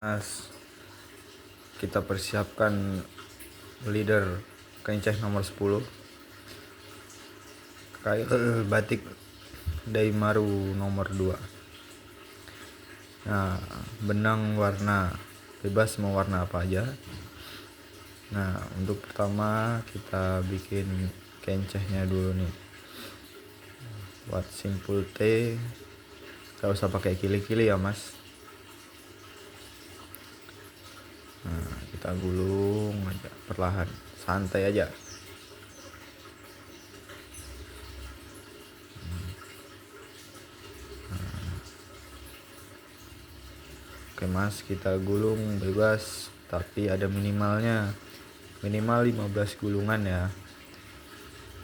Mas, kita persiapkan leader kenceh nomor 10 kail batik Daimaru nomor 2. Nah, benang warna bebas mau warna apa aja. Nah, untuk pertama kita bikin kencehnya dulu nih. Buat simpul T, gak usah pakai kili-kili ya mas. Nah, kita gulung aja perlahan, santai aja. Oke mas, kita gulung bebas tapi ada minimalnya, minimal 15 gulungan ya.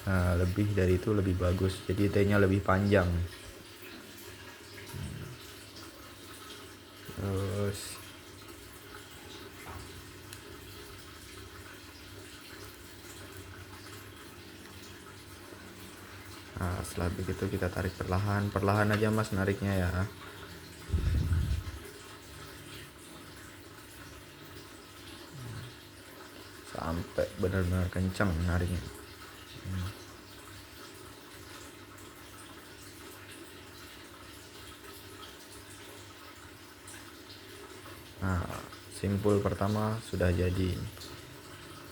Nah, lebih dari itu lebih bagus, jadi T-nya lebih panjang. Terus nah, setelah begitu kita tarik perlahan aja mas nariknya ya, sampai benar-benar kencang nariknya. Nah, simpul pertama sudah jadi.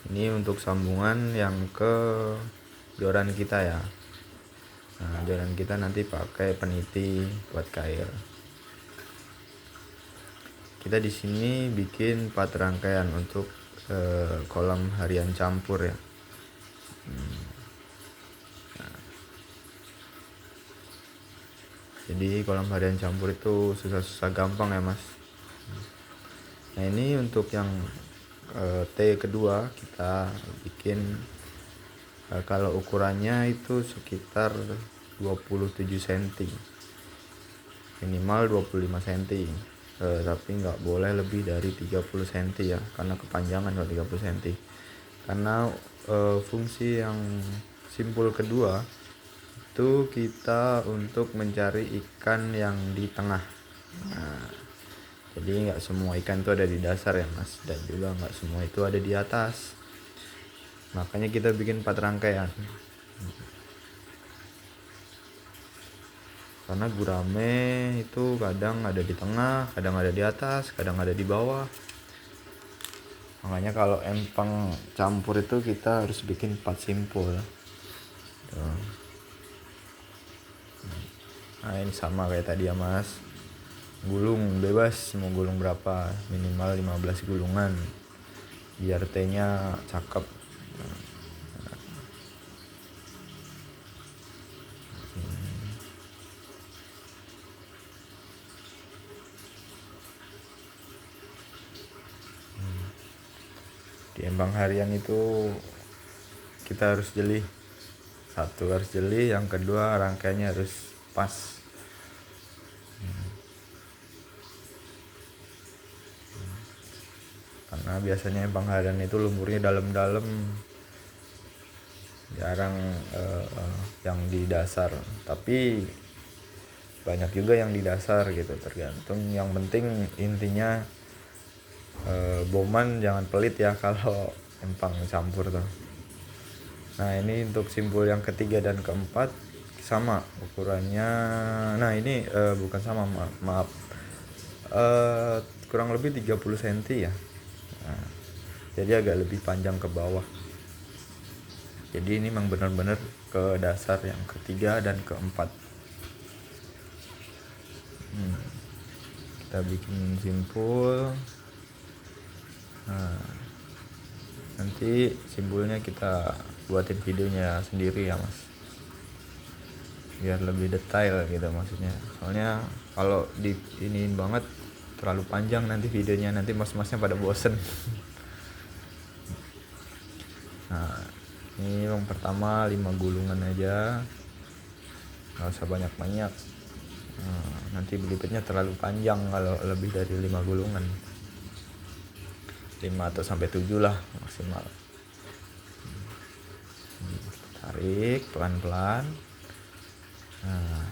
Ini untuk sambungan yang ke joran kita ya. Nah, joran kita nanti pakai peniti buat kail. Kita di sini bikin 4 rangkaian untuk kolam harian campur ya. Jadi kolam harian campur itu susah-susah gampang ya mas. Nah ini untuk yang T kedua kita bikin kalau ukurannya itu sekitar 27 cm, minimal 25 cm, tapi nggak boleh lebih dari 30 cm ya, karena kepanjangan kalau 30 cm. Karena fungsi yang simpul kedua itu kita untuk mencari ikan yang di tengah. Nah, jadi nggak semua ikan itu ada di dasar ya mas, dan juga nggak semua itu ada di atas. Makanya kita bikin 4 rangkaian. Karena gurame itu kadang ada di tengah, kadang ada di atas, kadang ada di bawah. Makanya kalau empang campur itu kita harus bikin 4 simpul. Tuh. Nah ini sama kayak tadi ya mas, gulung bebas mau gulung berapa, minimal 15 gulungan biar T-nya cakep. Di empang harian itu kita harus jeli, satu harus jeli, yang kedua rangkaiannya harus pas. Karena biasanya empang harian itu lumpurnya dalam-dalam, jarang yang di dasar, tapi banyak juga yang di dasar gitu, tergantung. Yang penting intinya boman jangan pelit ya kalau empang campur tuh. Nah ini untuk simpul yang ketiga dan keempat sama ukurannya. Nah ini bukan sama, maaf, kurang lebih 30 cm ya. Nah, jadi agak lebih panjang ke bawah. Jadi ini memang benar-benar ke dasar yang ketiga dan keempat. Kita bikin simpul. Nah, nanti simpulnya kita buatin videonya sendiri ya mas, biar lebih detail gitu maksudnya. Soalnya kalau di iniin banget terlalu panjang nanti videonya, nanti mas-masnya pada bosen. Nah ini yang pertama 5 gulungan aja, nggak usah banyak-banyak. Nah, nanti belibetnya terlalu panjang kalau lebih dari 5 gulungan, 5 atau sampai 7 lah maksimal. Tarik pelan-pelan. Nah,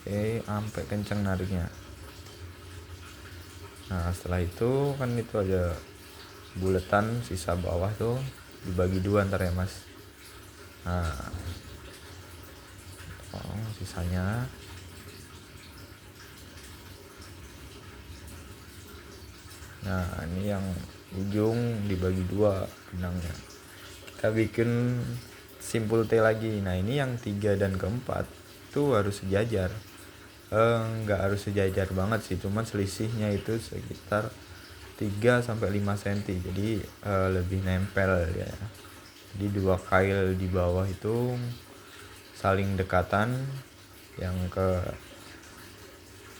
Oke, sampai kenceng nariknya. Nah setelah itu kan itu ada buletan sisa bawah tuh, dibagi dua ntar ya mas. Nah sisanya. Nah ini yang ujung dibagi dua benangnya, kita bikin simpul T lagi. Nah ini yang 3 dan keempat tuh harus sejajar. Nggak harus sejajar banget sih, cuman selisihnya itu sekitar 3-5 cm, jadi lebih nempel ya. Jadi dua kail di bawah itu saling dekatan, yang ke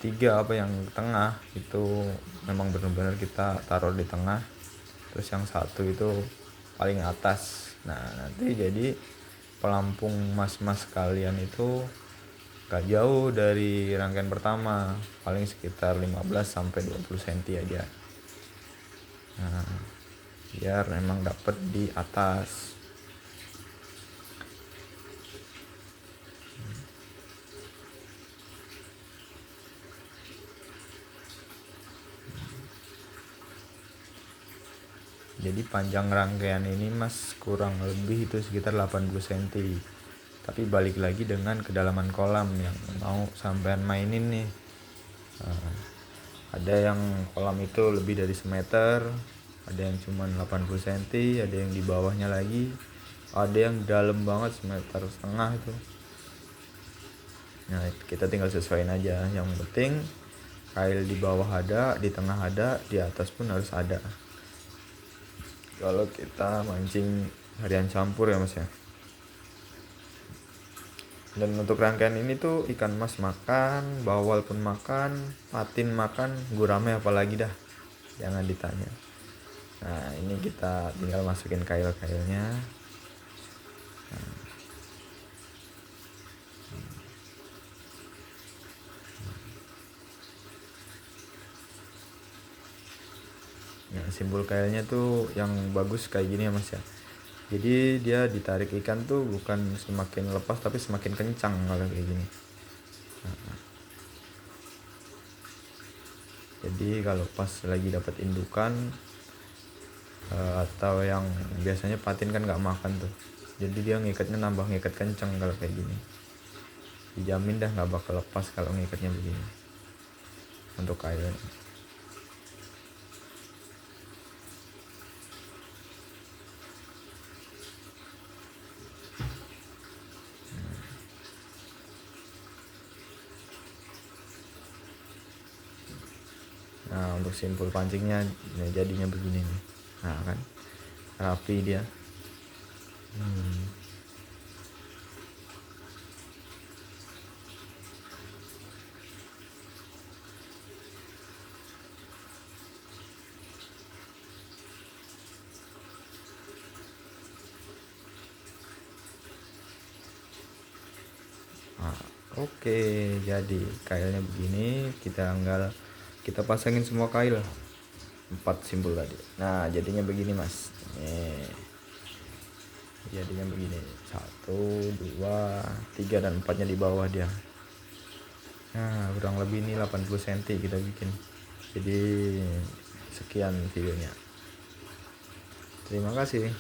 tiga yang tengah itu memang benar-benar kita taruh di tengah, terus yang satu itu paling atas. Nah nanti jadi pelampung mas-mas kalian itu gak jauh dari rangkaian pertama, paling sekitar 15-20 cm aja. Nah biar memang dapet di atas. Jadi panjang rangkaian ini mas kurang lebih itu sekitar 80 cm. Tapi balik lagi dengan kedalaman kolam yang mau sampean mainin nih. Nah, ada yang kolam itu lebih dari semeter, ada yang cuma 80 cm, ada yang di bawahnya lagi, ada yang dalam banget 1,5 meter itu. Nah kita tinggal sesuaiin aja, yang penting kail di bawah ada, di tengah ada, di atas pun harus ada. Kalau kita mancing harian campur ya mas ya. Dan untuk rangkaian ini tuh ikan mas makan, bawal pun makan, patin makan, gurame apalagi dah, jangan ditanya. Nah ini kita tinggal masukin kail-kailnya. Nah simbol kailnya tuh yang bagus kayak gini ya mas ya. Jadi dia ditarik ikan tuh bukan semakin lepas tapi semakin kencang kalau kayak gini. Nah, jadi kalau pas lagi dapat indukan atau yang biasanya patin kan nggak makan tuh, jadi dia ngikatnya nambah ngikat kencang kalau kayak gini. Dijamin dah nggak bakal lepas kalau ngikatnya begini untuk kailnya. Nah untuk simpul pancingnya jadinya begini nih. Nah kan rapi dia. Nah, oke, jadi kailnya begini, kita pasangin semua kail 4 simpul tadi. Nah jadinya begini mas. Jadinya begini, 1, 2, 3 dan 4-nya di bawah dia. Nah kurang lebih ini 80 cm kita bikin. Jadi sekian videonya, terima kasih.